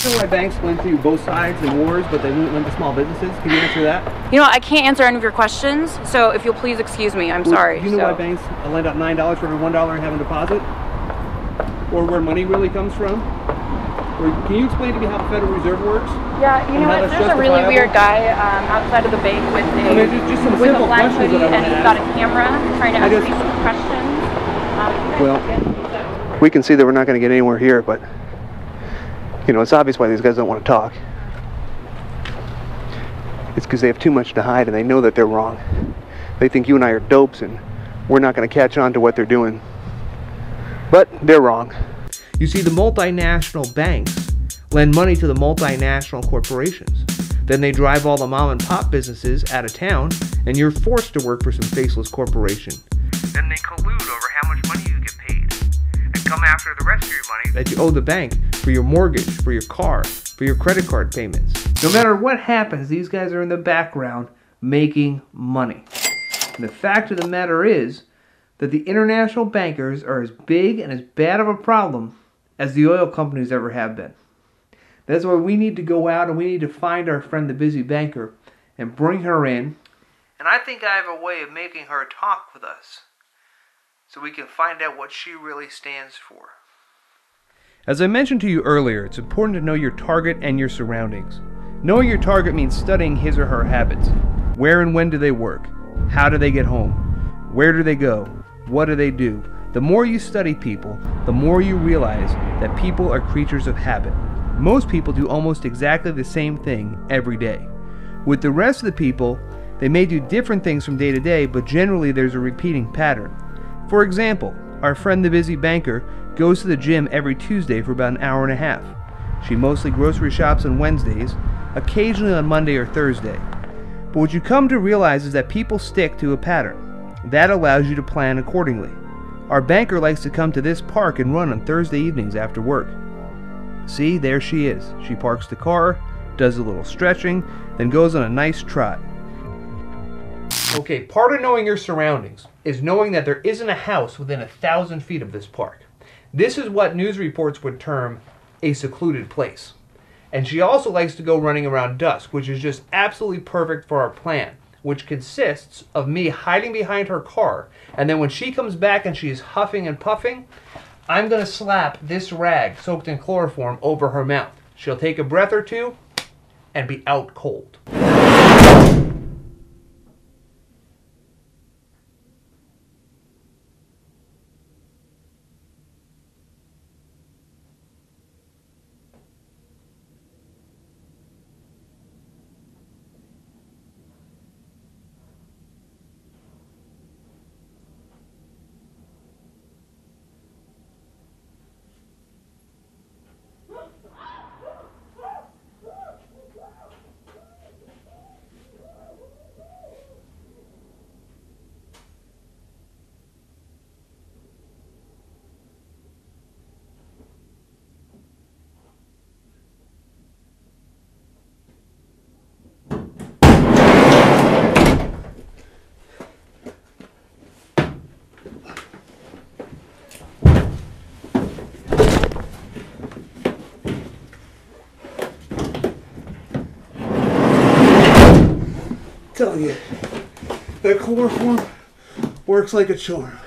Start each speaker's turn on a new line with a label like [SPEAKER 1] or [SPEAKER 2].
[SPEAKER 1] answer why banks lend to both sides in wars, but they won't lend to small businesses? Can you answer that?
[SPEAKER 2] You know, I can't answer any of your questions, so if you'll please excuse me, I'm sorry.
[SPEAKER 1] Do you know why banks lend out $9 for every $1 and have a deposit? Or where money really comes from? Or can you explain to me how the Federal Reserve works?
[SPEAKER 2] Yeah, you know what, there's a really weird guy outside of the bank with a black hoodie, and he's got a camera trying to ask me some questions.
[SPEAKER 1] Well, we can see that we're not going to get anywhere here, but you know, it's obvious why these guys don't want to talk. It's because they have too much to hide and they know that they're wrong. They think you and I are dopes and we're not going to catch on to what they're doing. But they're wrong. You see, the multinational banks lend money to the multinational corporations. Then they drive all the mom and pop businesses out of town and you're forced to work for some faceless corporation. Then they collude over how much money you get paid and come after the rest of your money that you owe the bank for your mortgage, for your car, for your credit card payments. No matter what happens, these guys are in the background making money. And the fact of the matter is that the international bankers are as big and as bad of a problem as the oil companies ever have been. That's why we need to go out and we need to find our friend the busy banker and bring her in. And I think I have a way of making her talk with us so we can find out what she really stands for. As I mentioned to you earlier, it's important to know your target and your surroundings. Knowing your target means studying his or her habits. Where and when do they work? How do they get home? Where do they go? What do they do? The more you study people, the more you realize that people are creatures of habit. Most people do almost exactly the same thing every day. With the rest of the people, they may do different things from day to day, but generally there's a repeating pattern. For example, our friend the busy banker goes to the gym every Tuesday for about an hour and a half. She mostly grocery shops on Wednesdays, occasionally on Monday or Thursday. But what you come to realize is that people stick to a pattern. That allows you to plan accordingly. Our banker likes to come to this park and run on Thursday evenings after work. See, there she is. She parks the car, does a little stretching, then goes on a nice trot. Okay, part of knowing your surroundings is knowing that there isn't a house within 1,000 feet of this park. This is what news reports would term a secluded place. And she also likes to go running around dusk, which is just absolutely perfect for our plan, which consists of me hiding behind her car, and then when she comes back and she's huffing and puffing, I'm going to slap this rag soaked in chloroform over her mouth. She'll take a breath or two and be out cold. Tell you, that chloroform works like a charm.